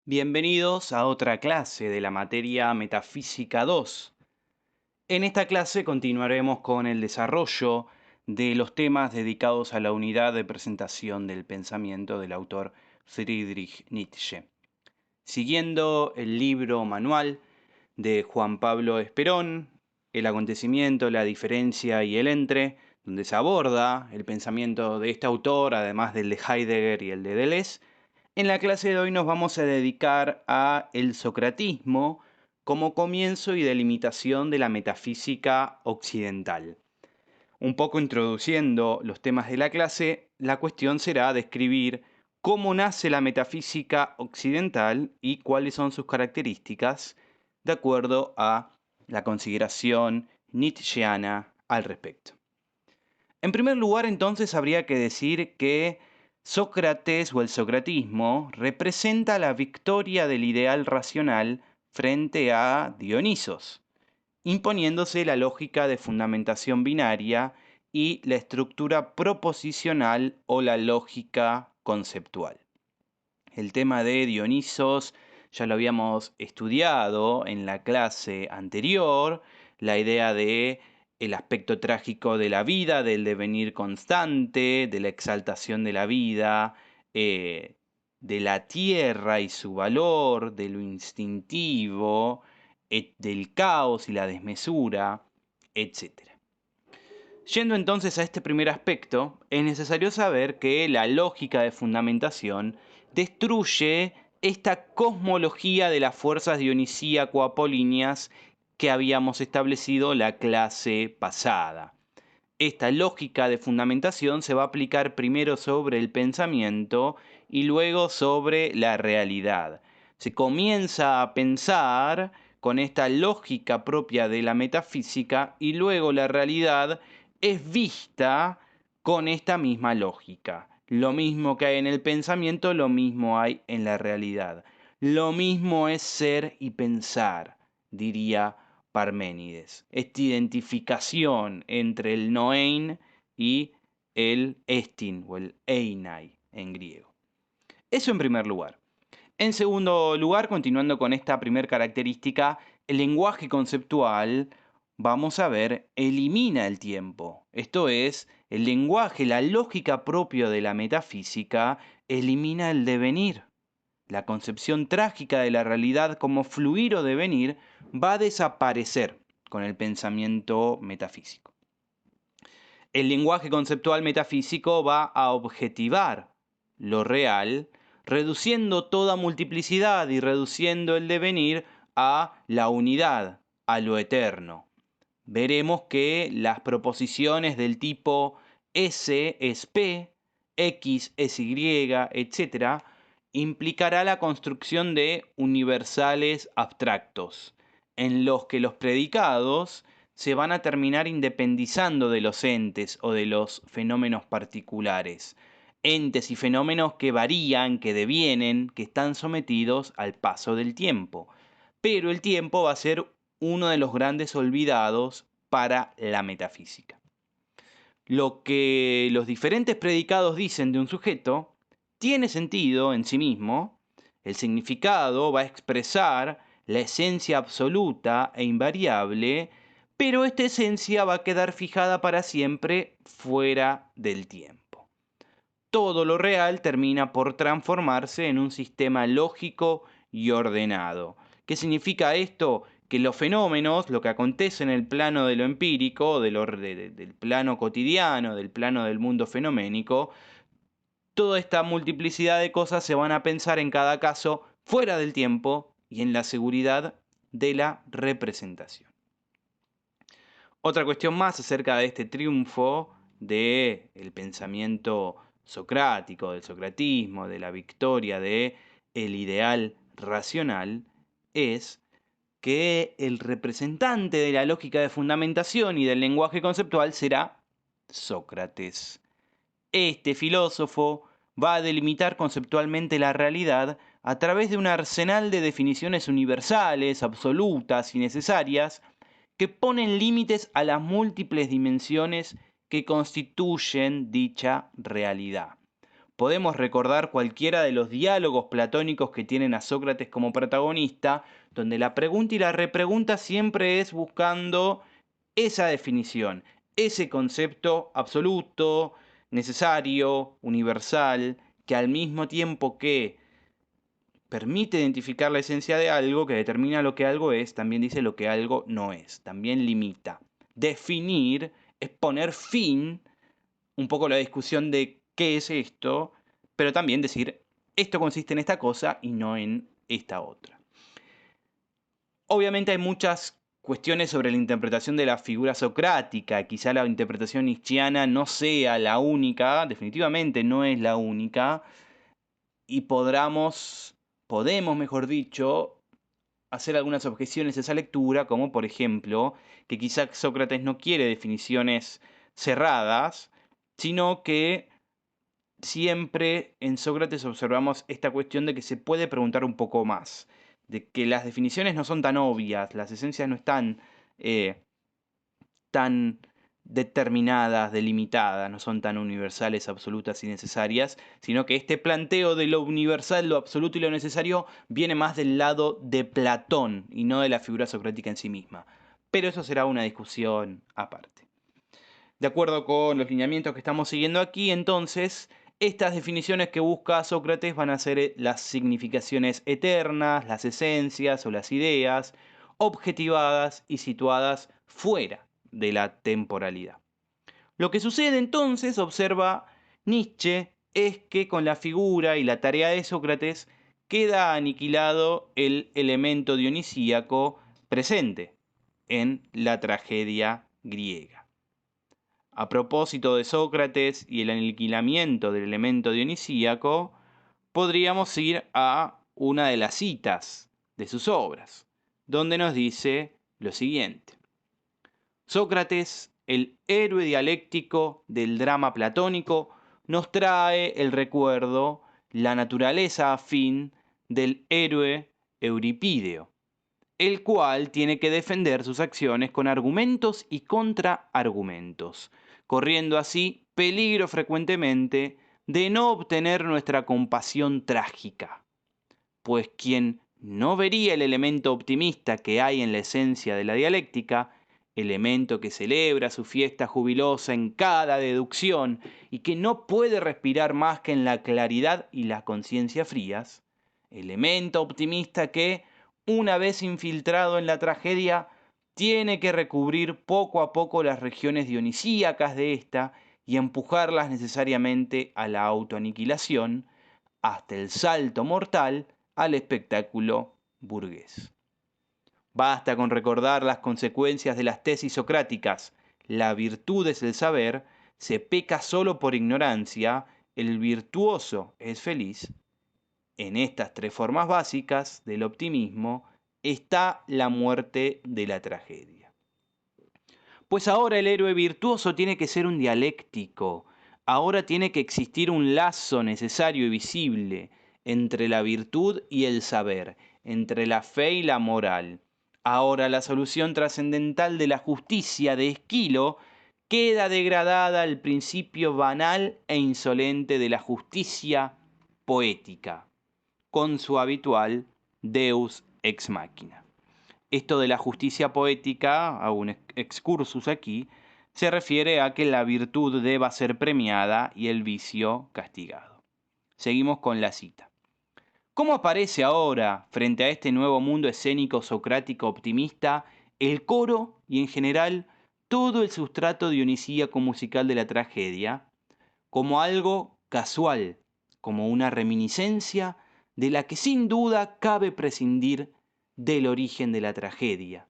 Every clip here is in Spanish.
Bienvenidos a otra clase de la materia Metafísica 2. En esta clase continuaremos con el desarrollo de los temas dedicados a la unidad de presentación del pensamiento del autor Friedrich Nietzsche. Siguiendo el libro manual de Juan Pablo Esperón, El acontecimiento, la diferencia y el entre, donde se aborda el pensamiento de este autor, además del de Heidegger y el de Deleuze. En la clase de hoy nos vamos a dedicar a el socratismo como comienzo y delimitación de la metafísica occidental. Un poco introduciendo los temas de la clase, la cuestión será describir cómo nace la metafísica occidental y cuáles son sus características de acuerdo a la consideración nietzscheana al respecto. En primer lugar, entonces, habría que decir que Sócrates o el socratismo representa la victoria del ideal racional frente a Dionisos, imponiéndose la lógica de fundamentación binaria y la estructura proposicional o la lógica conceptual. El tema de Dionisos ya lo habíamos estudiado en la clase anterior, la idea de el aspecto trágico de la vida, del devenir constante, de la exaltación de la vida, de la tierra y su valor, de lo instintivo, del caos y la desmesura, etc. Yendo entonces a este primer aspecto, es necesario saber que la lógica de fundamentación destruye esta cosmología de las fuerzas dionisíaco-apolíneas que habíamos establecido la clase pasada. Esta lógica de fundamentación se va a aplicar primero sobre el pensamiento y luego sobre la realidad. Se comienza a pensar con esta lógica propia de la metafísica y luego la realidad es vista con esta misma lógica. Lo mismo que hay en el pensamiento, lo mismo hay en la realidad. Lo mismo es ser y pensar, diría Parménides. Esta identificación entre el noein y el estin o el einai en griego. Eso en primer lugar. En segundo lugar, continuando con esta primera característica, el lenguaje conceptual, vamos a ver, elimina el tiempo. Esto es, el lenguaje, la lógica propia de la metafísica, elimina el devenir. La concepción trágica de la realidad como fluir o devenir va a desaparecer con el pensamiento metafísico. El lenguaje conceptual metafísico va a objetivar lo real, reduciendo toda multiplicidad y reduciendo el devenir a la unidad, a lo eterno. Veremos que las proposiciones del tipo S es P, X es Y, etc., implicará la construcción de universales abstractos, en los que los predicados se van a terminar independizando de los entes o de los fenómenos particulares. Entes y fenómenos que varían, que devienen, que están sometidos al paso del tiempo. Pero el tiempo va a ser uno de los grandes olvidados para la metafísica. Lo que los diferentes predicados dicen de un sujeto tiene sentido en sí mismo, el significado va a expresar la esencia absoluta e invariable, pero esta esencia va a quedar fijada para siempre fuera del tiempo. Todo lo real termina por transformarse en un sistema lógico y ordenado. ¿Qué significa esto? Que los fenómenos, lo que acontece en el plano de lo empírico, del plano cotidiano, del plano del mundo fenoménico, toda esta multiplicidad de cosas se van a pensar en cada caso fuera del tiempo y en la seguridad de la representación. Otra cuestión más acerca de este triunfo del pensamiento socrático, del socratismo, de la victoria del ideal racional, es que el representante de la lógica de fundamentación y del lenguaje conceptual será Sócrates. Este filósofo va a delimitar conceptualmente la realidad a través de un arsenal de definiciones universales, absolutas y necesarias que ponen límites a las múltiples dimensiones que constituyen dicha realidad. Podemos recordar cualquiera de los diálogos platónicos que tienen a Sócrates como protagonista, donde la pregunta y la repregunta siempre es buscando esa definición, ese concepto absoluto, necesario, universal, que al mismo tiempo que permite identificar la esencia de algo, que determina lo que algo es, también dice lo que algo no es, también limita. Definir es poner fin un poco la discusión de qué es esto, pero también decir esto consiste en esta cosa y no en esta otra. Obviamente hay muchas cuestiones sobre la interpretación de la figura socrática. Quizá la interpretación nietzscheana no sea la única, definitivamente no es la única, y podemos, mejor dicho, hacer algunas objeciones a esa lectura, como por ejemplo, que quizá Sócrates no quiere definiciones cerradas, sino que siempre en Sócrates observamos esta cuestión de que se puede preguntar un poco más, de que las definiciones no son tan obvias, las esencias no están tan determinadas, delimitadas, no son tan universales, absolutas y necesarias, sino que este planteo de lo universal, lo absoluto y lo necesario viene más del lado de Platón y no de la figura socrática en sí misma. Pero eso será una discusión aparte. De acuerdo con los lineamientos que estamos siguiendo aquí, entonces, estas definiciones que busca Sócrates van a ser las significaciones eternas, las esencias o las ideas, objetivadas y situadas fuera de la temporalidad. Lo que sucede entonces, observa Nietzsche, es que con la figura y la tarea de Sócrates queda aniquilado el elemento dionisíaco presente en la tragedia griega. A propósito de Sócrates y el aniquilamiento del elemento dionisíaco, podríamos ir a una de las citas de sus obras, donde nos dice lo siguiente. Sócrates, el héroe dialéctico del drama platónico, nos trae el recuerdo, la naturaleza afín del héroe Euripídeo, el cual tiene que defender sus acciones con argumentos y contraargumentos, corriendo así peligro frecuentemente de no obtener nuestra compasión trágica, pues quien no vería el elemento optimista que hay en la esencia de la dialéctica, elemento que celebra su fiesta jubilosa en cada deducción y que no puede respirar más que en la claridad y la conciencia frías, elemento optimista que, una vez infiltrado en la tragedia, tiene que recubrir poco a poco las regiones dionisíacas de ésta y empujarlas necesariamente a la autoaniquilación, hasta el salto mortal al espectáculo burgués. Basta con recordar las consecuencias de las tesis socráticas. La virtud es el saber, se peca solo por ignorancia, el virtuoso es feliz. En estas tres formas básicas del optimismo está la muerte de la tragedia. Pues ahora el héroe virtuoso tiene que ser un dialéctico, ahora tiene que existir un lazo necesario y visible entre la virtud y el saber, entre la fe y la moral. Ahora la solución trascendental de la justicia de Esquilo queda degradada al principio banal e insolente de la justicia poética, con su habitual Deus ex machina. Esto de la justicia poética, hago un excursus aquí, se refiere a que la virtud deba ser premiada y el vicio castigado. Seguimos con la cita. ¿Cómo aparece ahora, frente a este nuevo mundo escénico socrático optimista, el coro y en general todo el sustrato dionisíaco musical de la tragedia? Como algo casual, como una reminiscencia de la que sin duda cabe prescindir del origen de la tragedia.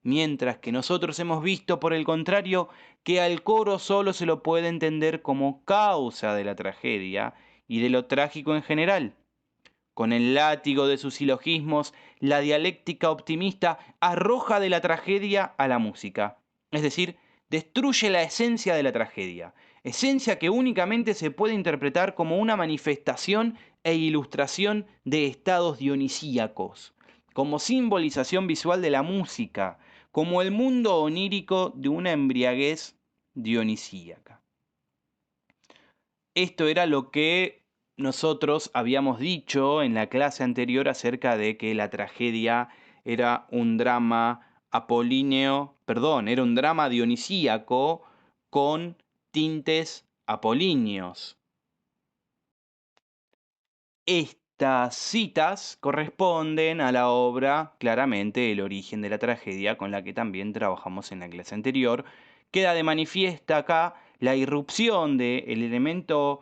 Mientras que nosotros hemos visto, por el contrario, que al coro solo se lo puede entender como causa de la tragedia y de lo trágico en general. Con el látigo de sus silogismos, la dialéctica optimista arroja de la tragedia a la música, es decir, destruye la esencia de la tragedia, esencia que únicamente se puede interpretar como una manifestación e ilustración de estados dionisíacos, como simbolización visual de la música, como el mundo onírico de una embriaguez dionisíaca. Esto era lo que nosotros habíamos dicho en la clase anterior acerca de que la tragedia era un drama era un drama dionisíaco con tintes apolíneos. Estas citas corresponden a la obra, claramente, El origen de la tragedia, con la que también trabajamos en la clase anterior. Queda de manifiesta acá la irrupción del elemento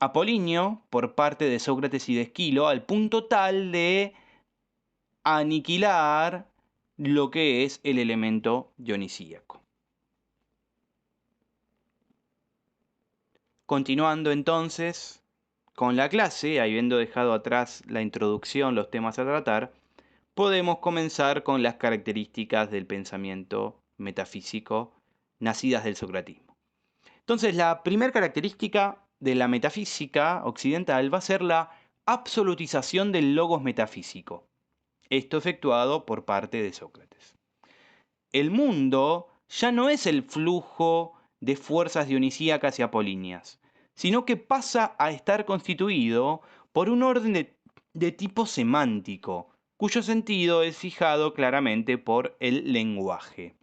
apolíneo por parte de Sócrates y de Esquilo, al punto tal de aniquilar lo que es el elemento dionisíaco. Continuando entonces con la clase, habiendo dejado atrás la introducción, los temas a tratar, podemos comenzar con las características del pensamiento metafísico nacidas del socratismo. Entonces, la primera característica de la metafísica occidental va a ser la absolutización del logos metafísico, esto efectuado por parte de Sócrates. El mundo ya no es el flujo de fuerzas dionisíacas y apolíneas, sino que pasa a estar constituido por un orden de tipo semántico, cuyo sentido es fijado claramente por el lenguaje.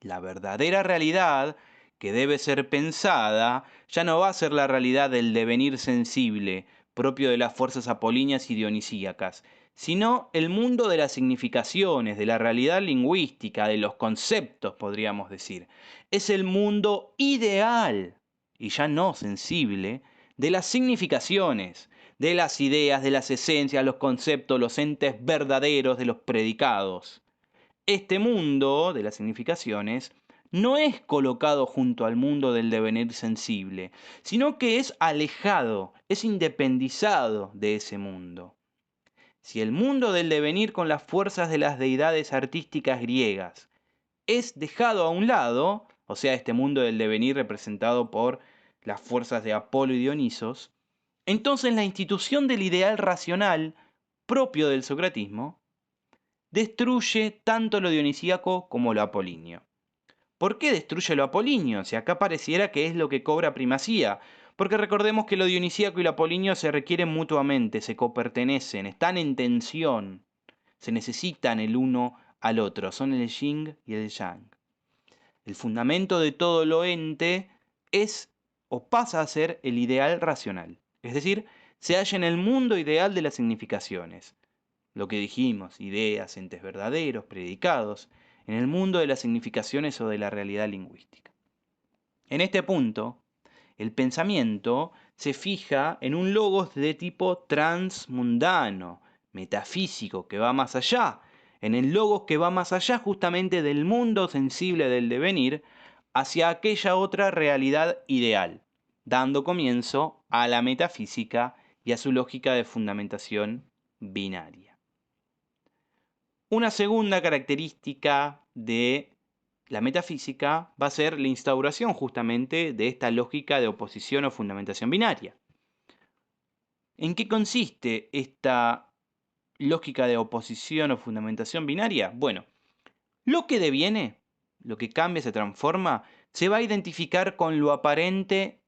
La verdadera realidad que debe ser pensada ya no va a ser la realidad del devenir sensible, propio de las fuerzas apolíneas y dionisíacas, sino el mundo de las significaciones, de la realidad lingüística, de los conceptos, podríamos decir. Es el mundo ideal, y ya no sensible, de las significaciones, de las ideas, de las esencias, los conceptos, los entes verdaderos de los predicados. Este mundo de las significaciones no es colocado junto al mundo del devenir sensible, sino que es alejado, es independizado de ese mundo. Si el mundo del devenir con las fuerzas de las deidades artísticas griegas es dejado a un lado, o sea, este mundo del devenir representado por las fuerzas de Apolo y Dionisos, entonces la institución del ideal racional propio del socratismo destruye tanto lo dionisíaco como lo apolíneo. ¿Por qué destruye lo apolíneo? Si acá pareciera que es lo que cobra primacía. Porque recordemos que lo dionisíaco y lo apolíneo se requieren mutuamente, se copertenecen, están en tensión, se necesitan el uno al otro, son el yin y el yang. El fundamento de todo lo ente es o pasa a ser el ideal racional, es decir, se halla en el mundo ideal de las significaciones. Lo que dijimos, ideas, entes verdaderos, predicados, en el mundo de las significaciones o de la realidad lingüística. En este punto, el pensamiento se fija en un logos de tipo transmundano, metafísico, que va más allá, en el logos que va más allá justamente del mundo sensible del devenir, hacia aquella otra realidad ideal, dando comienzo a la metafísica y a su lógica de fundamentación binaria. Una segunda característica de la metafísica va a ser la instauración justamente de esta lógica de oposición o fundamentación binaria. ¿En qué consiste esta lógica de oposición o fundamentación binaria? Bueno, lo que deviene, lo que cambia, se transforma, se va a identificar con lo aparente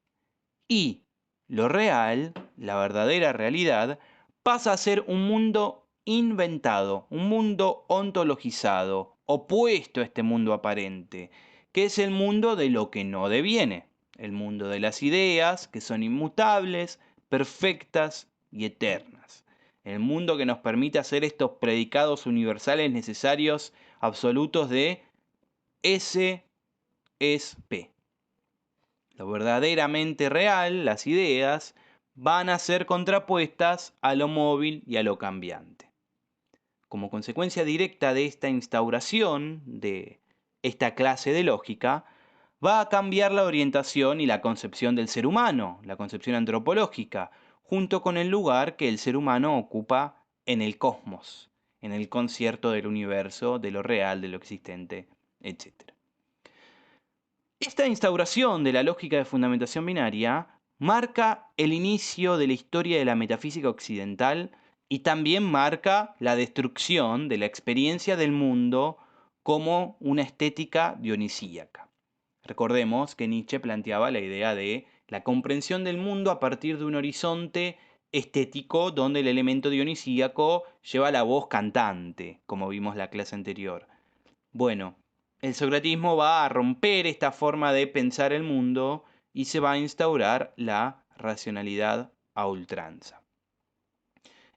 y lo real, la verdadera realidad, pasa a ser un mundo inventado, un mundo ontologizado, opuesto a este mundo aparente, que es el mundo de lo que no deviene, el mundo de las ideas, que son inmutables, perfectas y eternas, el mundo que nos permite hacer estos predicados universales necesarios absolutos de S es P. Lo verdaderamente real, las ideas, van a ser contrapuestas a lo móvil y a lo cambiante. Como consecuencia directa de esta instauración de esta clase de lógica, va a cambiar la orientación y la concepción del ser humano, la concepción antropológica, junto con el lugar que el ser humano ocupa en el cosmos, en el concierto del universo, de lo real, de lo existente, etc. Esta instauración de la lógica de fundamentación binaria marca el inicio de la historia de la metafísica occidental y también marca la destrucción de la experiencia del mundo como una estética dionisíaca. Recordemos que Nietzsche planteaba la idea de la comprensión del mundo a partir de un horizonte estético donde el elemento dionisíaco lleva la voz cantante, como vimos la clase anterior. Bueno, el socratismo va a romper esta forma de pensar el mundo y se va a instaurar la racionalidad a ultranza.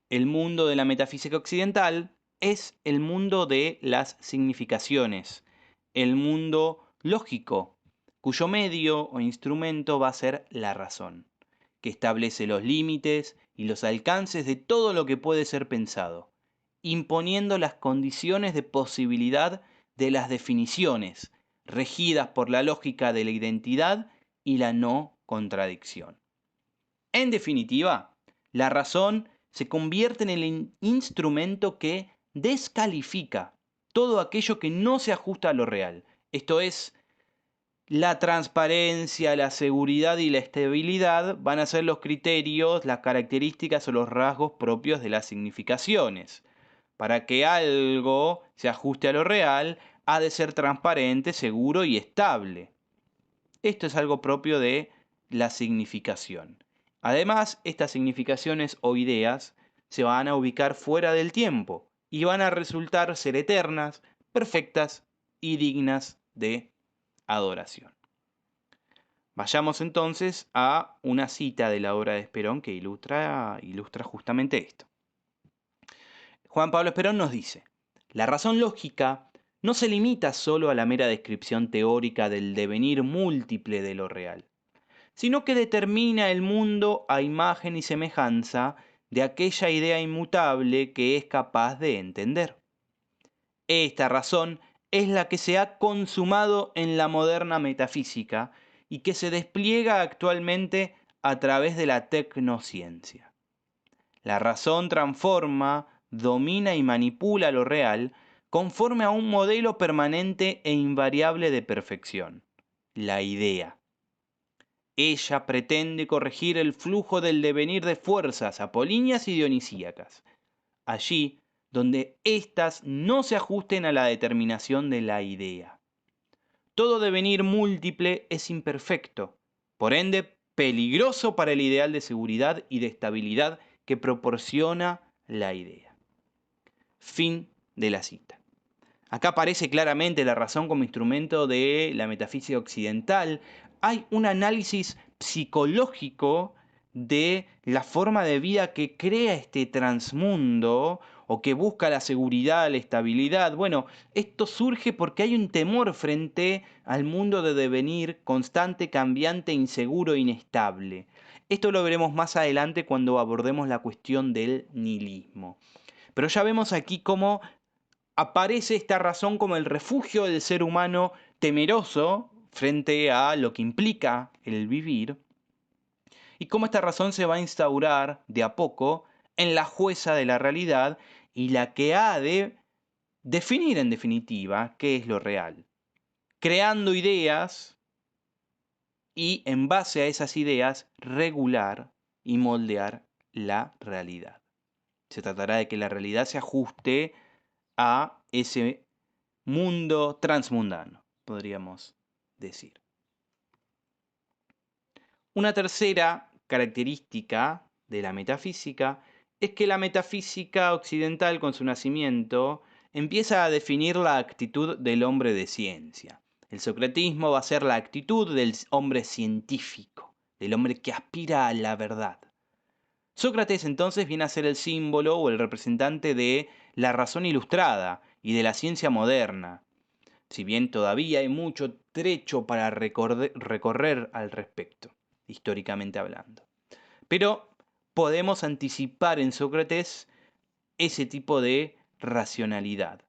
El mundo de la metafísica occidental es el mundo de las significaciones, el mundo lógico, cuyo medio o instrumento va a ser la razón, que establece los límites y los alcances de todo lo que puede ser pensado, imponiendo las condiciones de posibilidad de las definiciones, regidas por la lógica de la identidad y la no contradicción. En definitiva, la razón se convierte en el instrumento que descalifica todo aquello que no se ajusta a lo real. Esto es, la transparencia, la seguridad y la estabilidad van a ser los criterios, las características o los rasgos propios de las significaciones. Para que algo se ajuste a lo real, ha de ser transparente, seguro y estable. Esto es algo propio de la significación. Además, estas significaciones o ideas se van a ubicar fuera del tiempo y van a resultar ser eternas, perfectas y dignas de adoración. Vayamos entonces a una cita de la obra de Esperón que ilustra justamente esto. Juan Pablo Esperón nos dice: la razón lógica no se limita solo a la mera descripción teórica del devenir múltiple de lo real, sino que determina el mundo a imagen y semejanza de aquella idea inmutable que es capaz de entender. Esta razón es la que se ha consumado en la moderna metafísica y que se despliega actualmente a través de la tecnociencia. La razón transforma, domina y manipula lo real conforme a un modelo permanente e invariable de perfección, la idea. Ella pretende corregir el flujo del devenir de fuerzas apolíneas y dionisíacas, allí donde éstas no se ajusten a la determinación de la idea. Todo devenir múltiple es imperfecto, por ende peligroso para el ideal de seguridad y de estabilidad que proporciona la idea. Fin de la cita. Acá aparece claramente la razón como instrumento de la metafísica occidental. Hay un análisis psicológico de la forma de vida que crea este transmundo o que busca la seguridad, la estabilidad. Bueno, esto surge porque hay un temor frente al mundo de devenir constante, cambiante, inseguro, inestable. Esto lo veremos más adelante cuando abordemos la cuestión del nihilismo. Pero ya vemos aquí cómo aparece esta razón como el refugio del ser humano temeroso frente a lo que implica el vivir, y cómo esta razón se va a instaurar de a poco en la jueza de la realidad y la que ha de definir en definitiva qué es lo real, creando ideas y en base a esas ideas regular y moldear la realidad. Se tratará de que la realidad se ajuste a ese mundo transmundano, podríamos decir. Una tercera característica de la metafísica es que la metafísica occidental, con su nacimiento, empieza a definir la actitud del hombre de ciencia. El socratismo va a ser la actitud del hombre científico, del hombre que aspira a la verdad. Sócrates entonces viene a ser el símbolo o el representante de la razón ilustrada y de la ciencia moderna, si bien todavía hay mucho trecho para recorrer al respecto, históricamente hablando. Pero podemos anticipar en Sócrates ese tipo de racionalidad.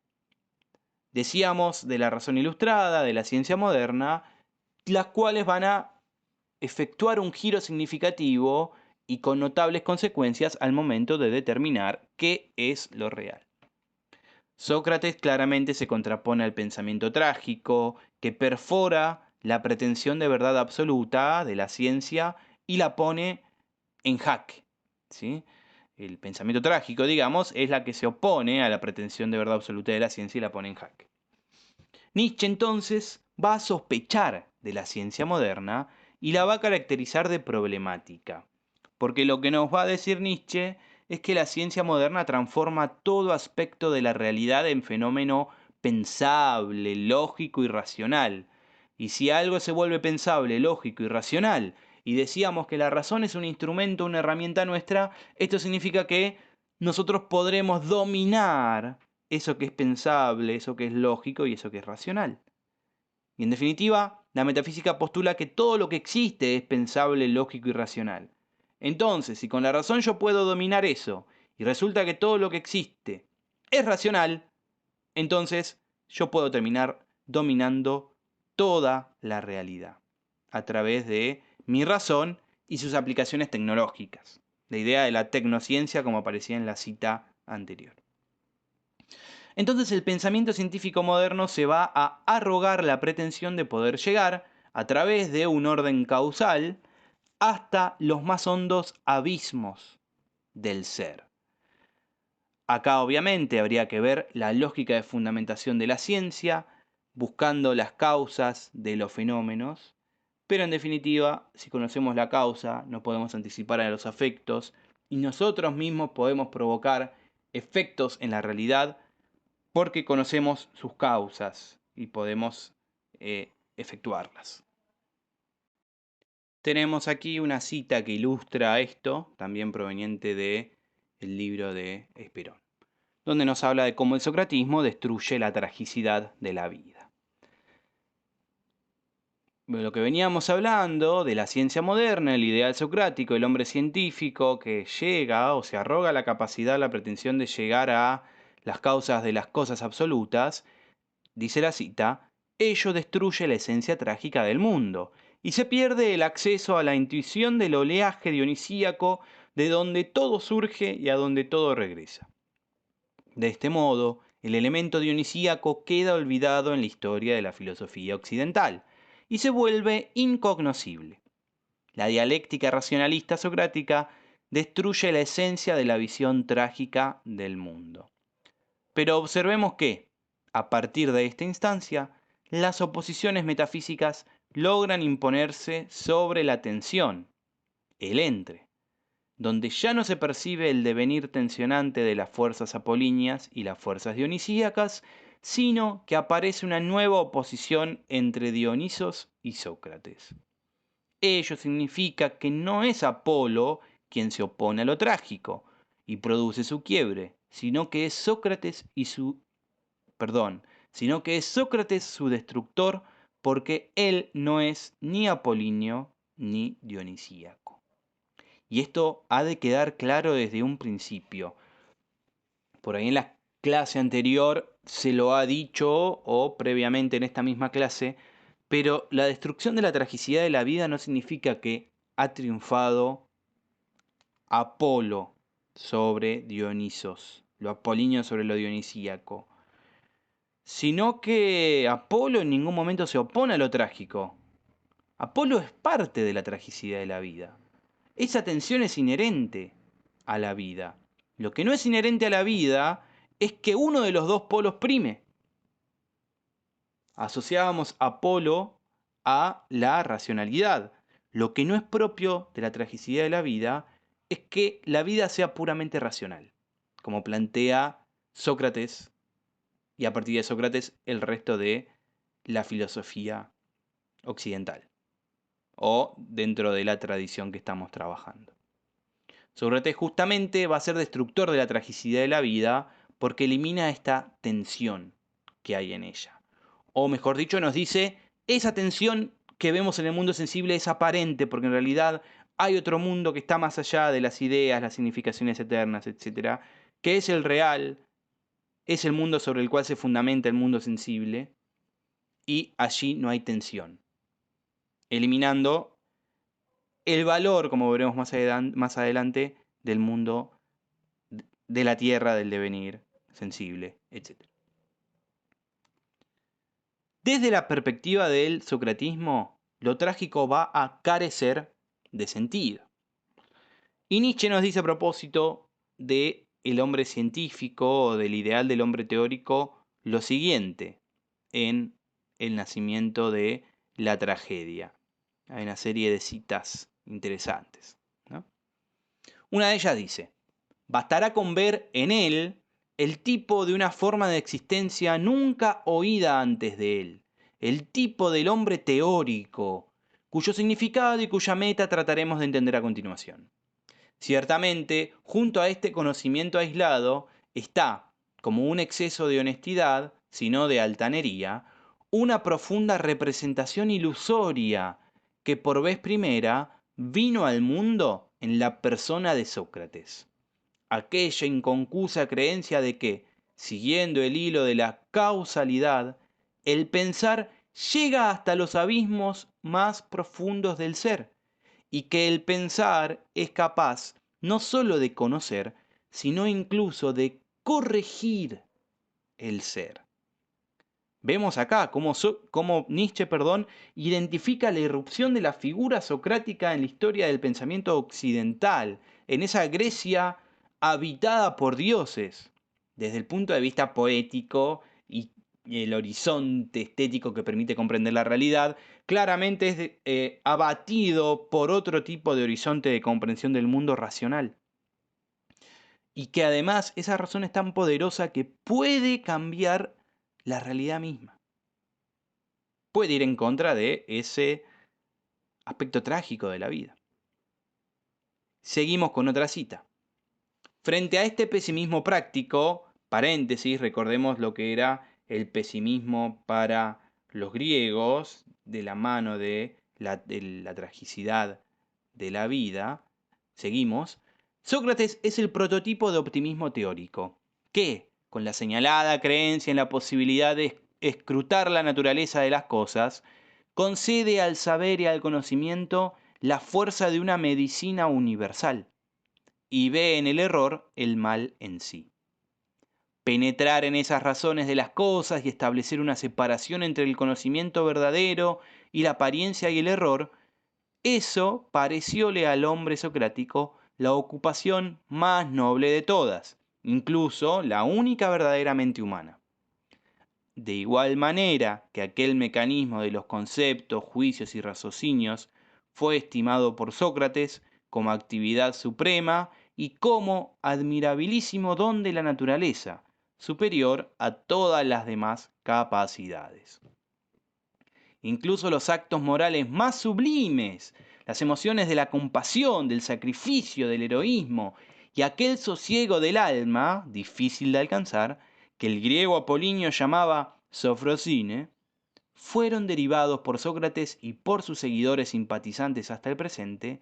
Decíamos de la razón ilustrada, de la ciencia moderna, las cuales van a efectuar un giro significativo y con notables consecuencias al momento de determinar qué es lo real. Sócrates claramente se contrapone al pensamiento trágico, que perfora la pretensión de verdad absoluta de la ciencia y la pone en jaque. ¿Sí? El pensamiento trágico, digamos, es la que se opone a la pretensión de verdad absoluta de la ciencia y la pone en jaque. Nietzsche entonces va a sospechar de la ciencia moderna y la va a caracterizar de problemática. Porque lo que nos va a decir Nietzsche es que la ciencia moderna transforma todo aspecto de la realidad en fenómeno pensable, lógico y racional. Y si algo se vuelve pensable, lógico y racional, y decíamos que la razón es un instrumento, una herramienta nuestra, esto significa que nosotros podremos dominar eso que es pensable, eso que es lógico y eso que es racional. Y en definitiva, la metafísica postula que todo lo que existe es pensable, lógico y racional. Entonces, si con la razón yo puedo dominar eso, y resulta que todo lo que existe es racional, entonces yo puedo terminar dominando toda la realidad a través de mi razón y sus aplicaciones tecnológicas. La idea de la tecnociencia como aparecía en la cita anterior. Entonces el pensamiento científico moderno se va a arrogar la pretensión de poder llegar, a través de un orden causal, hasta los más hondos abismos del ser. Acá obviamente habría que ver la lógica de fundamentación de la ciencia, buscando las causas de los fenómenos, pero en definitiva, si conocemos la causa, no podemos anticipar a los efectos y nosotros mismos podemos provocar efectos en la realidad porque conocemos sus causas y podemos efectuarlas. Tenemos aquí una cita que ilustra esto, también proveniente del libro de Esperón, donde nos habla de cómo el socratismo destruye la tragicidad de la vida. Lo que veníamos hablando de la ciencia moderna, el ideal socrático, el hombre científico que llega o se arroga la capacidad, la pretensión de llegar a las causas de las cosas absolutas, dice la cita, ello destruye la esencia trágica del mundo y se pierde el acceso a la intuición del oleaje dionisíaco de donde todo surge y a donde todo regresa. De este modo, el elemento dionisíaco queda olvidado en la historia de la filosofía occidental y se vuelve incognoscible. La dialéctica racionalista socrática destruye la esencia de la visión trágica del mundo. Pero observemos que, a partir de esta instancia, las oposiciones metafísicas logran imponerse sobre la tensión, el entre, donde ya no se percibe el devenir tensionante de las fuerzas apolíneas y las fuerzas dionisíacas, sino que aparece una nueva oposición entre Dionisos y Sócrates. Ello significa que no es Apolo quien se opone a lo trágico y produce su quiebre, sino que es Sócrates sino que es Sócrates su destructor, porque él no es ni apolíneo ni dionisíaco. Y esto ha de quedar claro desde un principio. Por ahí en la clase anterior se lo ha dicho o previamente en esta misma clase, pero la destrucción de la tragicidad de la vida no significa que ha triunfado Apolo sobre Dionisos, lo apolíneo sobre lo dionisíaco, sino que Apolo en ningún momento se opone a lo trágico. Apolo es parte de la tragicidad de la vida. Esa tensión es inherente a la vida. Lo que no es inherente a la vida es que uno de los dos polos prime. Asociábamos Apolo a la racionalidad. Lo que no es propio de la tragicidad de la vida es que la vida sea puramente racional, como plantea Sócrates y a partir de Sócrates el resto de la filosofía occidental o dentro de la tradición que estamos trabajando. Sócrates justamente va a ser destructor de la tragicidad de la vida porque elimina esta tensión que hay en ella. O mejor dicho, nos dice, esa tensión que vemos en el mundo sensible es aparente porque en realidad hay otro mundo que está más allá de las ideas, las significaciones eternas, etc., que es el real, es el mundo sobre el cual se fundamenta el mundo sensible y allí no hay tensión, eliminando el valor, como veremos más adelante, del mundo de la tierra, del devenir sensible, etc. Desde la perspectiva del socratismo, lo trágico va a carecer de sentido. Y Nietzsche nos dice a propósito de el hombre científico o del ideal del hombre teórico lo siguiente en El nacimiento de la tragedia. Hay una serie de citas interesantes, ¿no? Una de ellas dice: bastará con ver en él el tipo de una forma de existencia nunca oída antes de él, el tipo del hombre teórico, cuyo significado y cuya meta trataremos de entender a continuación. Ciertamente, junto a este conocimiento aislado está, como un exceso de honestidad, sino de altanería, una profunda representación ilusoria que por vez primera vino al mundo en la persona de Sócrates. Aquella inconcusa creencia de que, siguiendo el hilo de la causalidad, el pensar llega hasta los abismos más profundos del ser, y que el pensar es capaz no sólo de conocer, sino incluso de corregir el ser. Vemos acá cómo Nietzsche, identifica la irrupción de la figura socrática en la historia del pensamiento occidental, en esa Grecia habitada por dioses, desde el punto de vista poético y el horizonte estético que permite comprender la realidad, claramente es abatido por otro tipo de horizonte de comprensión del mundo racional. Y que además esa razón es tan poderosa que puede cambiar la realidad misma. Puede ir en contra de ese aspecto trágico de la vida. Seguimos con otra cita. Frente a este pesimismo práctico, paréntesis, recordemos lo que era el pesimismo para los griegos, de la mano de la tragicidad de la vida, seguimos, Sócrates es el prototipo de optimismo teórico, que, con la señalada creencia en la posibilidad de escrutar la naturaleza de las cosas, concede al saber y al conocimiento la fuerza de una medicina universal y ve en el error el mal en sí. Penetrar en esas razones de las cosas y establecer una separación entre el conocimiento verdadero y la apariencia y el error, eso parecióle al hombre socrático la ocupación más noble de todas, incluso la única verdaderamente humana. De igual manera que aquel mecanismo de los conceptos, juicios y raciocinios fue estimado por Sócrates como actividad suprema y como admirabilísimo don de la naturaleza, superior a todas las demás capacidades. Incluso los actos morales más sublimes, las emociones de la compasión, del sacrificio, del heroísmo y aquel sosiego del alma, difícil de alcanzar, que el griego Apolinio llamaba sofrosine, fueron derivados por Sócrates y por sus seguidores simpatizantes hasta el presente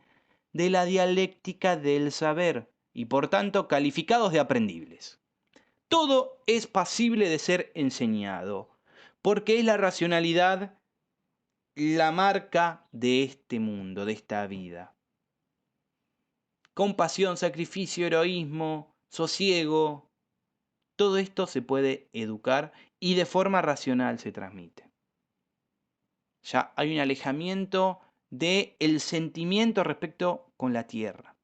de la dialéctica del saber y por tanto calificados de aprendibles. Todo es pasible de ser enseñado, porque es la racionalidad la marca de este mundo, de esta vida. Compasión, sacrificio, heroísmo, sosiego, todo esto se puede educar y de forma racional se transmite. Ya hay un alejamiento del sentimiento respecto con la tierra.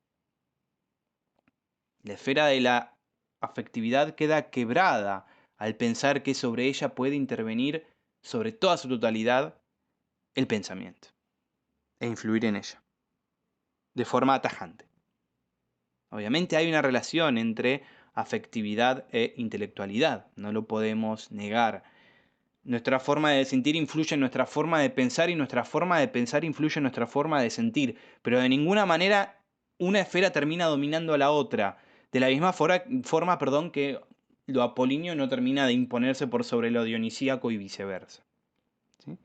La esfera de la afectividad queda quebrada al pensar que sobre ella puede intervenir sobre toda su totalidad el pensamiento e influir en ella de forma tajante. Obviamente hay una relación entre afectividad e intelectualidad, no lo podemos negar. Nuestra forma de sentir influye en nuestra forma de pensar y nuestra forma de pensar influye en nuestra forma de sentir, pero de ninguna manera una esfera termina dominando a la otra, de la misma forma, que lo apolíneo no termina de imponerse por sobre lo dionisíaco y viceversa. ¿Sí?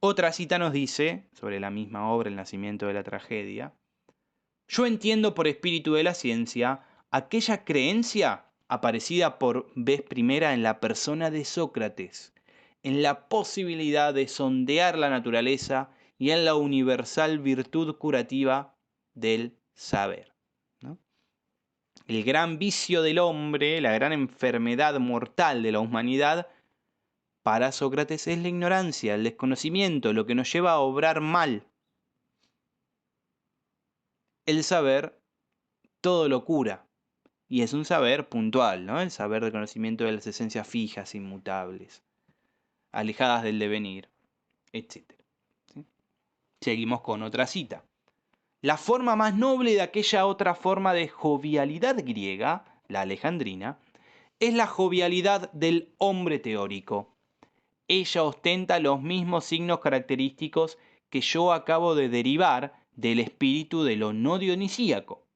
Otra cita nos dice, sobre la misma obra, El nacimiento de la tragedia: yo entiendo por espíritu de la ciencia aquella creencia aparecida por vez primera en la persona de Sócrates, en la posibilidad de sondear la naturaleza y en la universal virtud curativa del saber. ¿No? El gran vicio del hombre, la gran enfermedad mortal de la humanidad, para Sócrates es la ignorancia, el desconocimiento, lo que nos lleva a obrar mal. El saber todo lo cura. Y es un saber puntual, ¿no? El saber del conocimiento de las esencias fijas, inmutables, alejadas del devenir, etc. ¿Sí? Seguimos con otra cita. La forma más noble de aquella otra forma de jovialidad griega, la alejandrina, es la jovialidad del hombre teórico. Ella ostenta los mismos signos característicos que yo acabo de derivar del espíritu de lo no dionisíaco.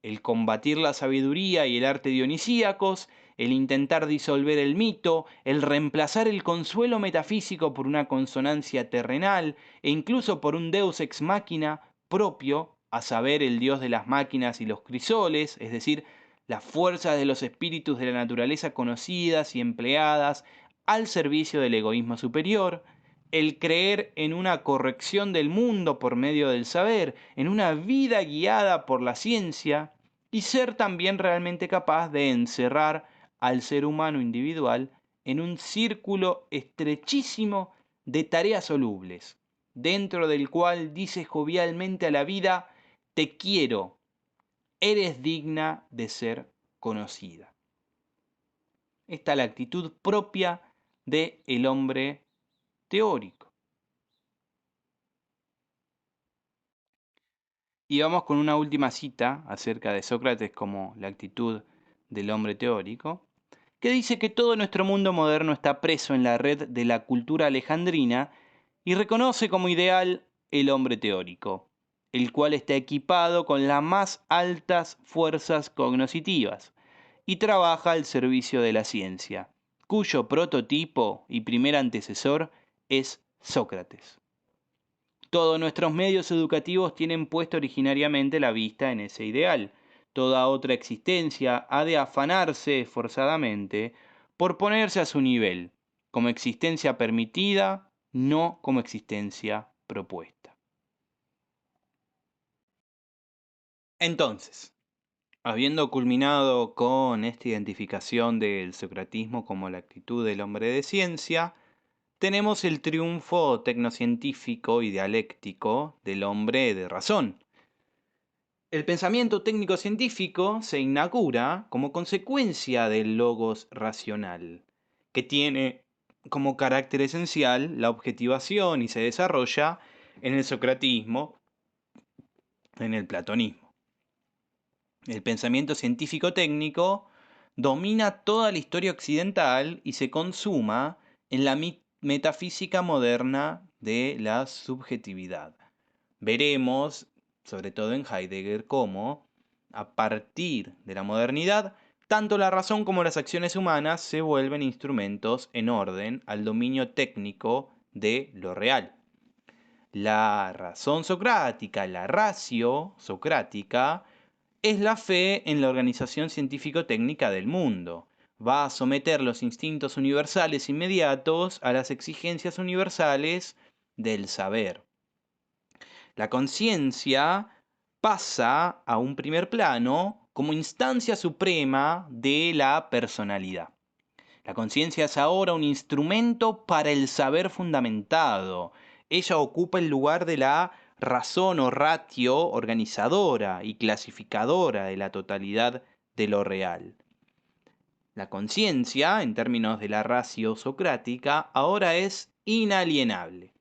El combatir la sabiduría y el arte dionisíacos, el intentar disolver el mito, el reemplazar el consuelo metafísico por una consonancia terrenal e incluso por un deus ex machina propio, a saber, el dios de las máquinas y los crisoles, es decir, las fuerzas de los espíritus de la naturaleza conocidas y empleadas al servicio del egoísmo superior, el creer en una corrección del mundo por medio del saber, en una vida guiada por la ciencia, y ser también realmente capaz de encerrar al ser humano individual en un círculo estrechísimo de tareas solubles, dentro del cual dice jovialmente a la vida: te quiero, eres digna de ser conocida. Esta es la actitud propia del hombre teórico. Y vamos con una última cita acerca de Sócrates como la actitud del hombre teórico, que dice que todo nuestro mundo moderno está preso en la red de la cultura alejandrina y reconoce como ideal el hombre teórico, el cual está equipado con las más altas fuerzas cognoscitivas y trabaja al servicio de la ciencia, cuyo prototipo y primer antecesor es Sócrates. Todos nuestros medios educativos tienen puesta originariamente la vista en ese ideal. Toda otra existencia ha de afanarse forzadamente por ponerse a su nivel, como existencia permitida, no como existencia propuesta. Entonces, habiendo culminado con esta identificación del socratismo como la actitud del hombre de ciencia, tenemos el triunfo tecnocientífico y dialéctico del hombre de razón. El pensamiento técnico-científico se inaugura como consecuencia del logos racional, que tiene como carácter esencial la objetivación y se desarrolla en el socratismo, en el platonismo. El pensamiento científico-técnico domina toda la historia occidental y se consuma en la metafísica moderna de la subjetividad. Veremos, sobre todo en Heidegger, cómo, a partir de la modernidad, tanto la razón como las acciones humanas se vuelven instrumentos en orden al dominio técnico de lo real. La razón socrática, la ratio socrática, es la fe en la organización científico-técnica del mundo. Va a someter los instintos universales inmediatos a las exigencias universales del saber. La conciencia pasa a un primer plano como instancia suprema de la personalidad. La conciencia es ahora un instrumento para el saber fundamentado. Ella ocupa el lugar de la razón o ratio organizadora y clasificadora de la totalidad de lo real. La conciencia, en términos de la ratio socrática, ahora es inalienable.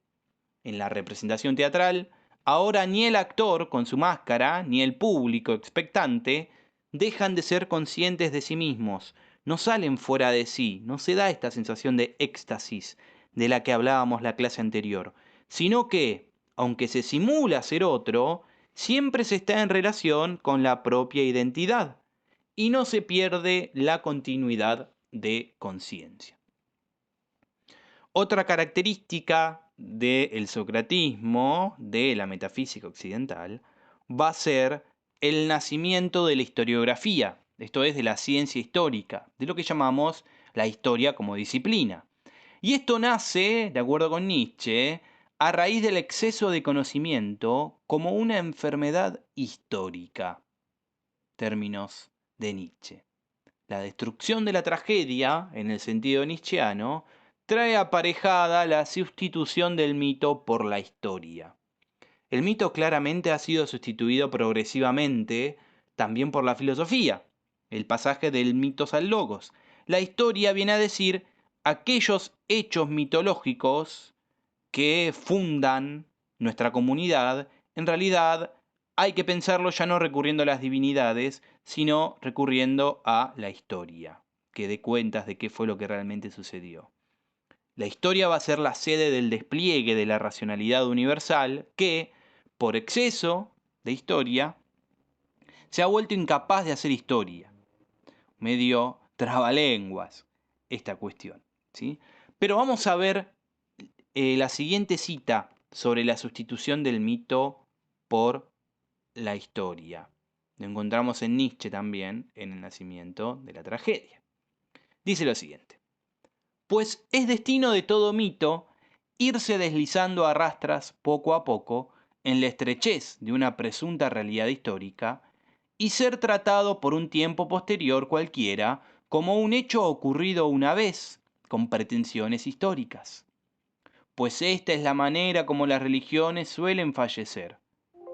En la representación teatral, ahora ni el actor con su máscara, ni el público expectante dejan de ser conscientes de sí mismos, no salen fuera de sí, no se da esta sensación de éxtasis de la que hablábamos la clase anterior, sino que, aunque se simula ser otro, siempre se está en relación con la propia identidad y no se pierde la continuidad de conciencia. Otra característica del socratismo, de la metafísica occidental, va a ser el nacimiento de la historiografía, esto es, de la ciencia histórica, de lo que llamamos la historia como disciplina. Y esto nace, de acuerdo con Nietzsche, a raíz del exceso de conocimiento como una enfermedad histórica. Términos de Nietzsche. La destrucción de la tragedia, en el sentido nietzscheano, trae aparejada la sustitución del mito por la historia. El mito claramente ha sido sustituido progresivamente también por la filosofía, el pasaje del mitos al logos. La historia viene a decir aquellos hechos mitológicos que fundan nuestra comunidad, en realidad hay que pensarlo ya no recurriendo a las divinidades, sino recurriendo a la historia, que dé cuentas de qué fue lo que realmente sucedió. La historia va a ser la sede del despliegue de la racionalidad universal que, por exceso de historia, se ha vuelto incapaz de hacer historia. Medio trabalenguas esta cuestión, ¿sí? Pero vamos a ver la siguiente cita sobre la sustitución del mito por la historia. Lo encontramos en Nietzsche también, en el nacimiento de la tragedia. Dice lo siguiente: pues es destino de todo mito irse deslizando a rastras poco a poco en la estrechez de una presunta realidad histórica y ser tratado por un tiempo posterior cualquiera como un hecho ocurrido una vez, con pretensiones históricas. Pues esta es la manera como las religiones suelen fallecer,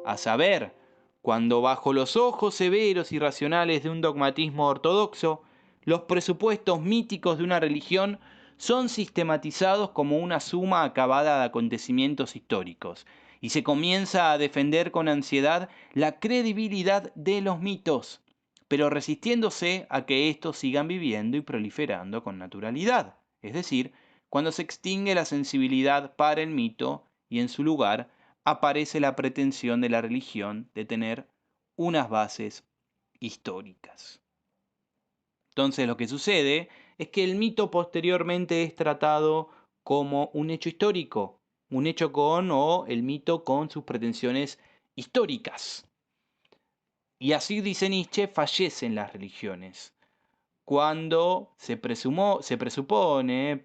a saber, cuando bajo los ojos severos y racionales de un dogmatismo ortodoxo, los presupuestos míticos de una religión son sistematizados como una suma acabada de acontecimientos históricos, y se comienza a defender con ansiedad la credibilidad de los mitos, pero resistiéndose a que éstos sigan viviendo y proliferando con naturalidad, es decir, cuando se extingue la sensibilidad para el mito y en su lugar aparece la pretensión de la religión de tener unas bases históricas. Entonces lo que sucede es que el mito posteriormente es tratado como un hecho histórico, un hecho con o el mito con sus pretensiones históricas. Y así, dice Nietzsche, fallecen las religiones. Cuando se presupone,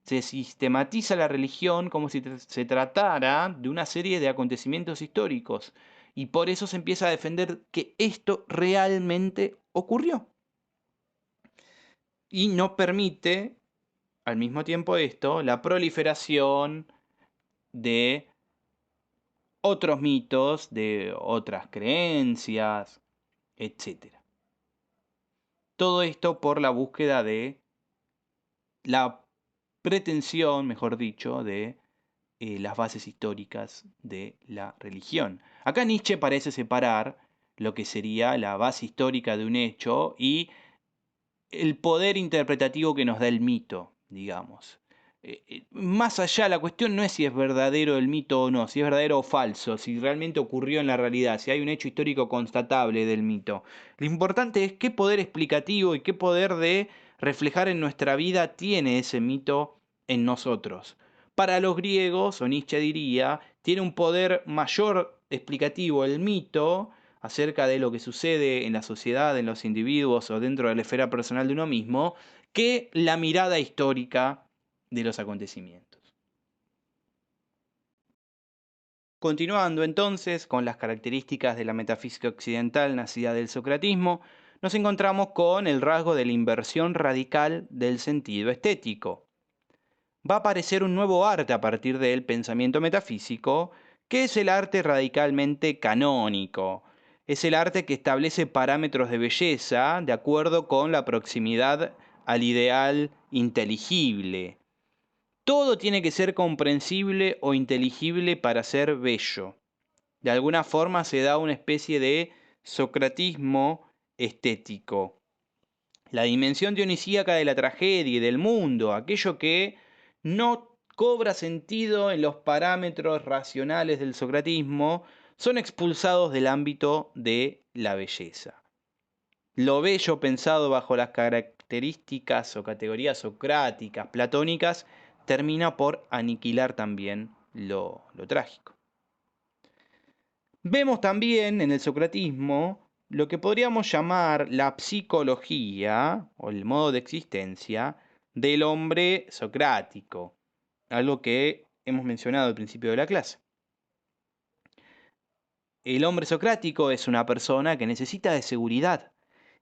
se sistematiza la religión como si se tratara de una serie de acontecimientos históricos. Y por eso se empieza a defender que esto realmente ocurrió. Y no permite, al mismo tiempo esto, la proliferación de otros mitos, de otras creencias, etc. Todo esto por la búsqueda de la pretensión, mejor dicho, de las bases históricas de la religión. Acá Nietzsche parece separar lo que sería la base histórica de un hecho y el poder interpretativo que nos da el mito, digamos. Más allá, la cuestión no es si es verdadero el mito o no, si es verdadero o falso, si realmente ocurrió en la realidad, si hay un hecho histórico constatable del mito. Lo importante es qué poder explicativo y qué poder de reflejar en nuestra vida tiene ese mito en nosotros. Para los griegos, o Nietzsche diría, tiene un poder mayor explicativo el mito acerca de lo que sucede en la sociedad, en los individuos o dentro de la esfera personal de uno mismo, que la mirada histórica de los acontecimientos. Continuando entonces con las características de la metafísica occidental nacida del socratismo, nos encontramos con el rasgo de la inversión radical del sentido estético. Va a aparecer un nuevo arte a partir del pensamiento metafísico, que es el arte radicalmente canónico. Es el arte que establece parámetros de belleza de acuerdo con la proximidad al ideal inteligible. Todo tiene que ser comprensible o inteligible para ser bello. De alguna forma se da una especie de socratismo estético. La dimensión dionisíaca de la tragedia y del mundo, aquello que no cobra sentido en los parámetros racionales del socratismo, son expulsados del ámbito de la belleza. Lo bello pensado bajo las características o categorías socráticas, platónicas, termina por aniquilar también lo trágico. Vemos también en el socratismo lo que podríamos llamar la psicología o el modo de existencia del hombre socrático, algo que hemos mencionado al principio de la clase. El hombre socrático es una persona que necesita de seguridad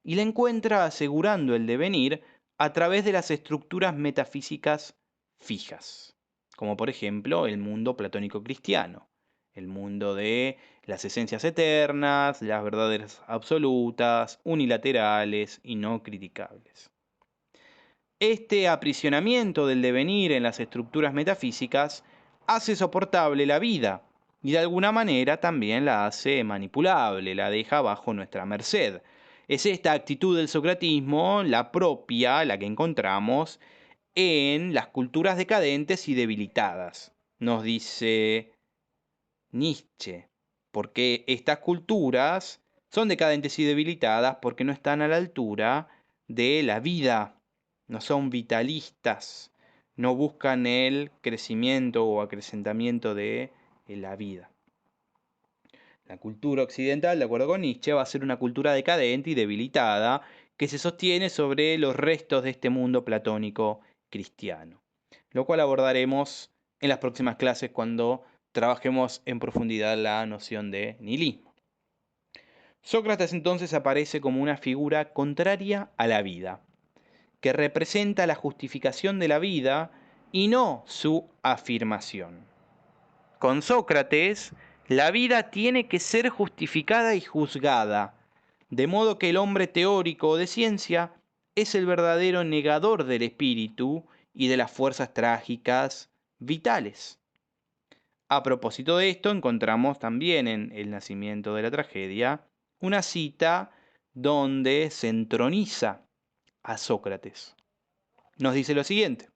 y la encuentra asegurando el devenir a través de las estructuras metafísicas fijas, como por ejemplo el mundo platónico cristiano, el mundo de las esencias eternas, las verdades absolutas, unilaterales y no criticables. Este aprisionamiento del devenir en las estructuras metafísicas hace soportable la vida y de alguna manera también la hace manipulable, la deja bajo nuestra merced. Es esta actitud del socratismo la propia, la que encontramos en las culturas decadentes y debilitadas, nos dice Nietzsche, porque estas culturas son decadentes y debilitadas porque no están a la altura de la vida, no son vitalistas, no buscan el crecimiento o acrecentamiento de la vida. La cultura occidental, de acuerdo con Nietzsche, va a ser una cultura decadente y debilitada que se sostiene sobre los restos de este mundo platónico cristiano, lo cual abordaremos en las próximas clases cuando trabajemos en profundidad la noción de nihilismo. Sócrates entonces aparece como una figura contraria a la vida, que representa la justificación de la vida y no su afirmación. Con Sócrates, la vida tiene que ser justificada y juzgada, de modo que el hombre teórico o de ciencia es el verdadero negador del espíritu y de las fuerzas trágicas vitales. A propósito de esto, encontramos también en El nacimiento de la tragedia una cita donde se entroniza a Sócrates. Nos dice lo siguiente: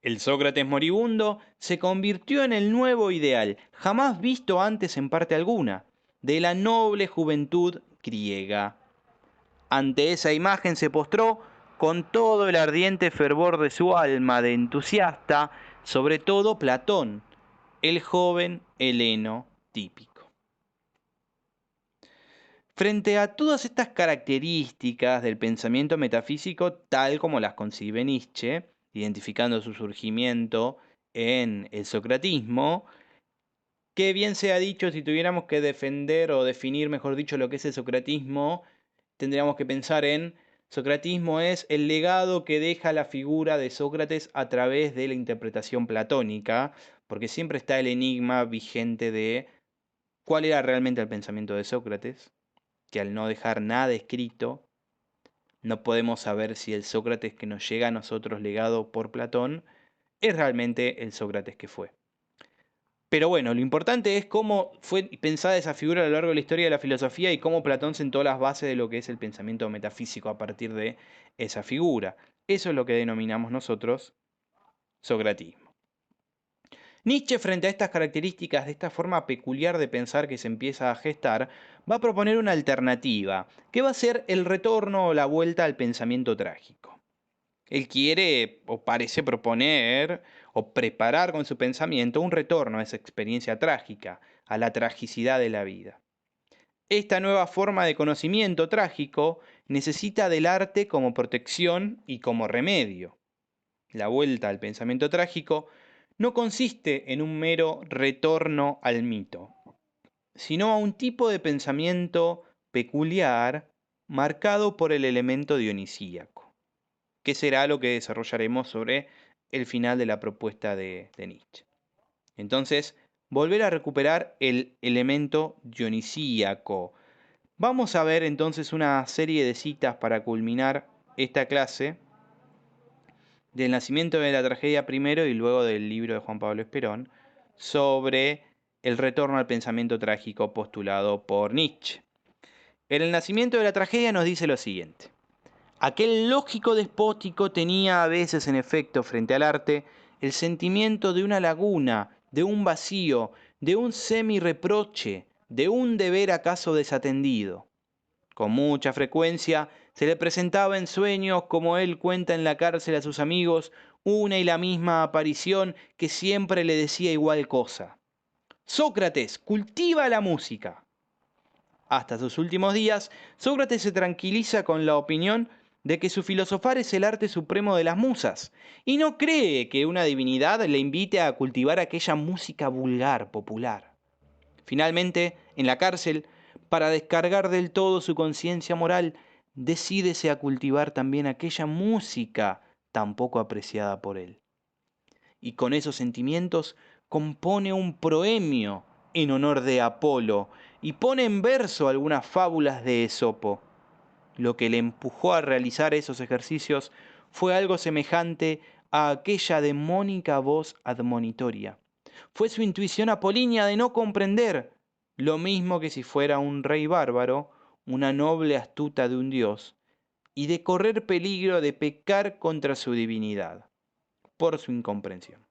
el Sócrates moribundo se convirtió en el nuevo ideal, jamás visto antes en parte alguna, de la noble juventud griega. Ante esa imagen se postró con todo el ardiente fervor de su alma de entusiasta, sobre todo Platón, el joven heleno típico. Frente a todas estas características del pensamiento metafísico tal como las concibe Nietzsche, identificando su surgimiento en el socratismo, que bien se ha dicho, si tuviéramos que defender o definir, mejor dicho, lo que es el socratismo, tendríamos que pensar en socratismo es el legado que deja la figura de Sócrates a través de la interpretación platónica, porque siempre está el enigma vigente de cuál era realmente el pensamiento de Sócrates, que al no dejar nada escrito, no podemos saber si el Sócrates que nos llega a nosotros legado por Platón es realmente el Sócrates que fue. Pero bueno, lo importante es cómo fue pensada esa figura a lo largo de la historia de la filosofía y cómo Platón sentó las bases de lo que es el pensamiento metafísico a partir de esa figura. Eso es lo que denominamos nosotros socratismo. Nietzsche, frente a estas características de esta forma peculiar de pensar que se empieza a gestar, va a proponer una alternativa, que va a ser el retorno o la vuelta al pensamiento trágico. Él quiere o parece proponer o preparar con su pensamiento un retorno a esa experiencia trágica, a la tragicidad de la vida. Esta nueva forma de conocimiento trágico necesita del arte como protección y como remedio. La vuelta al pensamiento trágico no consiste en un mero retorno al mito, sino a un tipo de pensamiento peculiar marcado por el elemento dionisíaco, que será lo que desarrollaremos sobre el final de la propuesta de Nietzsche. Entonces, volver a recuperar el elemento dionisíaco. Vamos a ver entonces una serie de citas para culminar esta clase del nacimiento de la tragedia primero y luego del libro de Juan Pablo Esperón sobre el retorno al pensamiento trágico postulado por Nietzsche. En el nacimiento de la tragedia nos dice lo siguiente: aquel lógico despótico tenía a veces en efecto frente al arte el sentimiento de una laguna, de un vacío, de un semi-reproche, de un deber acaso desatendido. Con mucha frecuencia se le presentaba en sueños, como él cuenta en la cárcel a sus amigos, una y la misma aparición que siempre le decía igual cosa: Sócrates, cultiva la música. Hasta sus últimos días, Sócrates se tranquiliza con la opinión de que su filosofar es el arte supremo de las musas, y no cree que una divinidad le invite a cultivar aquella música vulgar, popular. Finalmente, en la cárcel, para descargar del todo su conciencia moral, decídese a cultivar también aquella música tan poco apreciada por él. Y con esos sentimientos compone un proemio en honor de Apolo y pone en verso algunas fábulas de Esopo. Lo que le empujó a realizar esos ejercicios fue algo semejante a aquella demónica voz admonitoria. Fue su intuición apolínea de no comprender, lo mismo que si fuera un rey bárbaro, una noble astuta de un dios, y de correr peligro de pecar contra su divinidad, por su incomprensión.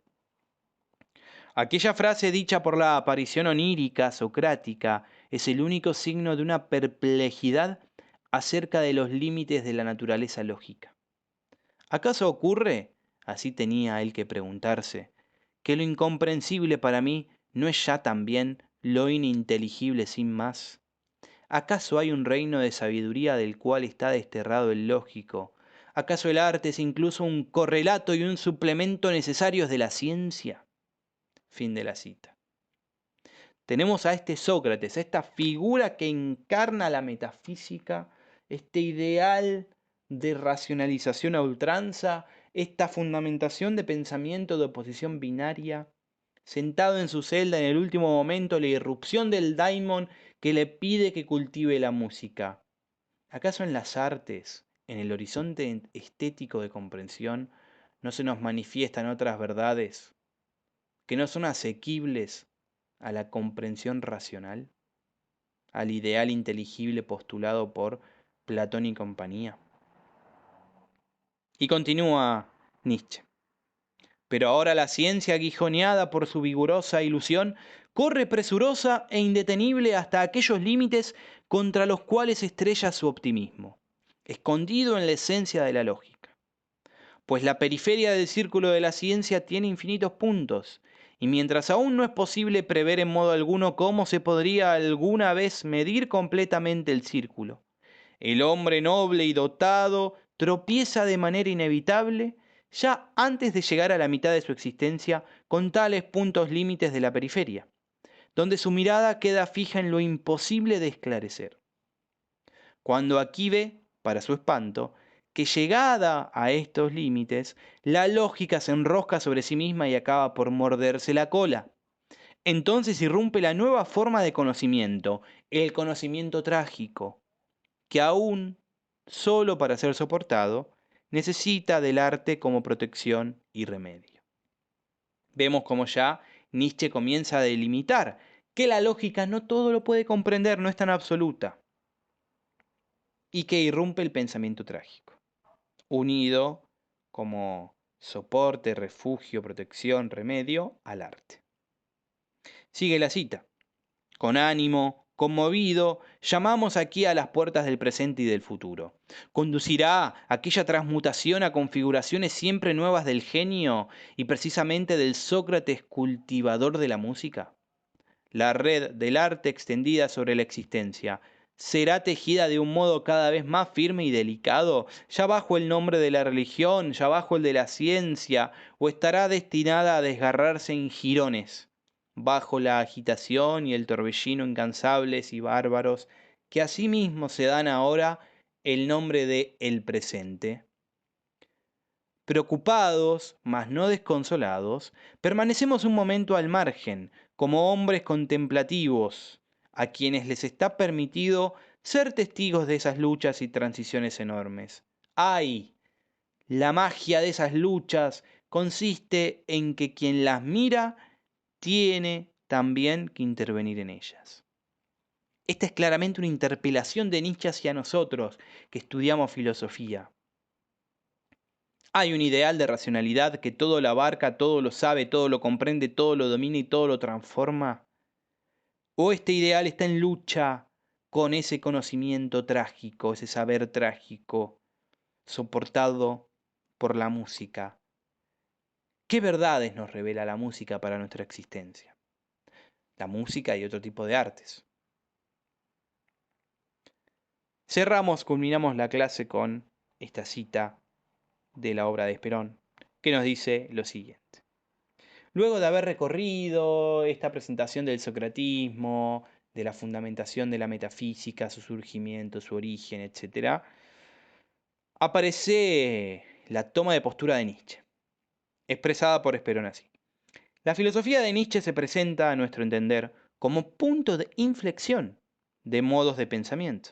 Aquella frase dicha por la aparición onírica socrática es el único signo de una perplejidad acerca de los límites de la naturaleza lógica. ¿Acaso ocurre, así tenía él que preguntarse, que lo incomprensible para mí no es ya también lo ininteligible sin más? ¿Acaso hay un reino de sabiduría del cual está desterrado el lógico? ¿Acaso el arte es incluso un correlato y un suplemento necesarios de la ciencia? Fin de la cita. Tenemos a este Sócrates, a esta figura que encarna la metafísica, este ideal de racionalización a ultranza, esta fundamentación de pensamiento de oposición binaria, sentado en su celda en el último momento, la irrupción del daimon que le pide que cultive la música. ¿Acaso en las artes, en el horizonte estético de comprensión, no se nos manifiestan otras verdades que no son asequibles a la comprensión racional, al ideal inteligible postulado por Platón y compañía? Y continúa Nietzsche. Pero ahora la ciencia, aguijoneada por su vigorosa ilusión, corre presurosa e indetenible hasta aquellos límites contra los cuales estrella su optimismo, escondido en la esencia de la lógica. Pues la periferia del círculo de la ciencia tiene infinitos puntos, y mientras aún no es posible prever en modo alguno cómo se podría alguna vez medir completamente el círculo, el hombre noble y dotado tropieza de manera inevitable, ya antes de llegar a la mitad de su existencia, con tales puntos límites de la periferia, donde su mirada queda fija en lo imposible de esclarecer. Cuando aquí ve, para su espanto, que llegada a estos límites, la lógica se enrosca sobre sí misma y acaba por morderse la cola. Entonces irrumpe la nueva forma de conocimiento, el conocimiento trágico, que aún, solo para ser soportado, necesita del arte como protección y remedio. Vemos como ya Nietzsche comienza a delimitar que la lógica no todo lo puede comprender, no es tan absoluta, y que irrumpe el pensamiento trágico, unido como soporte, refugio, protección, remedio al arte. Sigue la cita. Con ánimo, conmovido, llamamos aquí a las puertas del presente y del futuro. ¿Conducirá aquella transmutación a configuraciones siempre nuevas del genio y precisamente del Sócrates cultivador de la música? La red del arte extendida sobre la existencia será tejida de un modo cada vez más firme y delicado, ya bajo el nombre de la religión, ya bajo el de la ciencia, o estará destinada a desgarrarse en jirones, bajo la agitación y el torbellino incansables y bárbaros que asimismo se dan ahora el nombre de el presente. Preocupados, mas no desconsolados, permanecemos un momento al margen, como hombres contemplativos, a quienes les está permitido ser testigos de esas luchas y transiciones enormes. ¡Ay! La magia de esas luchas consiste en que quien las mira tiene también que intervenir en ellas. Esta es claramente una interpelación de Nietzsche hacia nosotros, que estudiamos filosofía. Hay un ideal de racionalidad que todo lo abarca, todo lo sabe, todo lo comprende, todo lo domina y todo lo transforma. ¿O este ideal está en lucha con ese conocimiento trágico, ese saber trágico, soportado por la música? ¿Qué verdades nos revela la música para nuestra existencia? La música y otro tipo de artes. Culminamos la clase con esta cita de la obra de Esperón, que nos dice lo siguiente. Luego de haber recorrido esta presentación del socratismo, de la fundamentación de la metafísica, su surgimiento, su origen, etc., aparece la toma de postura de Nietzsche, expresada por Esperón así. La filosofía de Nietzsche se presenta, a nuestro entender, como punto de inflexión de modos de pensamiento,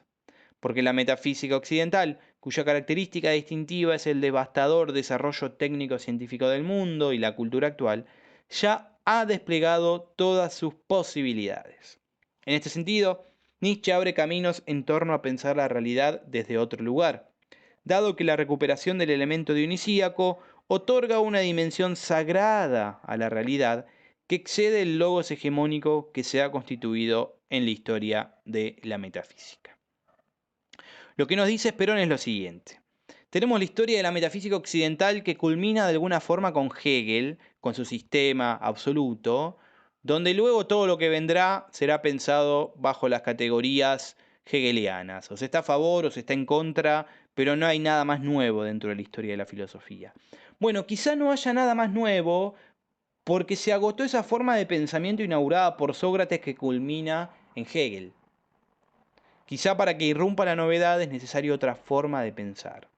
porque la metafísica occidental, cuya característica distintiva es el devastador desarrollo técnico-científico del mundo y la cultura actual, ya ha desplegado todas sus posibilidades. En este sentido, Nietzsche abre caminos en torno a pensar la realidad desde otro lugar, dado que la recuperación del elemento dionisíaco otorga una dimensión sagrada a la realidad que excede el logos hegemónico que se ha constituido en la historia de la metafísica. Lo que nos dice Perón es lo siguiente. Tenemos la historia de la metafísica occidental que culmina de alguna forma con Hegel, con su sistema absoluto, donde luego todo lo que vendrá será pensado bajo las categorías hegelianas. O se está a favor o se está en contra, pero no hay nada más nuevo dentro de la historia de la filosofía. Bueno, quizá no haya nada más nuevo porque se agotó esa forma de pensamiento inaugurada por Sócrates que culmina en Hegel. Quizá para que irrumpa la novedad es necesaria otra forma de pensar.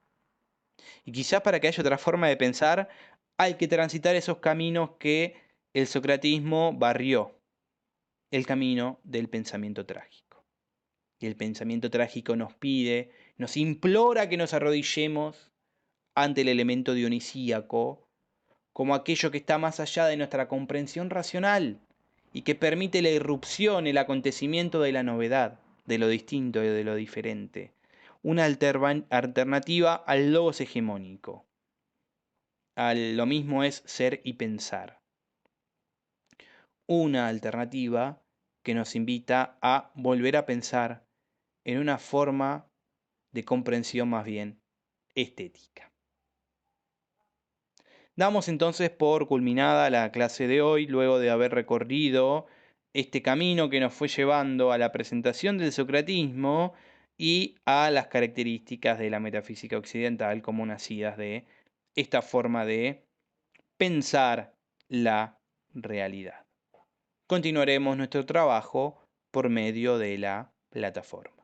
Y quizás para que haya otra forma de pensar hay que transitar esos caminos que el socratismo barrió, el camino del pensamiento trágico. Y el pensamiento trágico nos pide, nos implora que nos arrodillemos ante el elemento dionisíaco como aquello que está más allá de nuestra comprensión racional y que permite la irrupción, el acontecimiento de la novedad, de lo distinto y de lo diferente. Una alternativa al logos hegemónico. Lo mismo es ser y pensar. Una alternativa que nos invita a volver a pensar en una forma de comprensión más bien estética. Damos entonces por culminada la clase de hoy, luego de haber recorrido este camino que nos fue llevando a la presentación del socratismo y a las características de la metafísica occidental como nacidas de esta forma de pensar la realidad. Continuaremos nuestro trabajo por medio de la plataforma.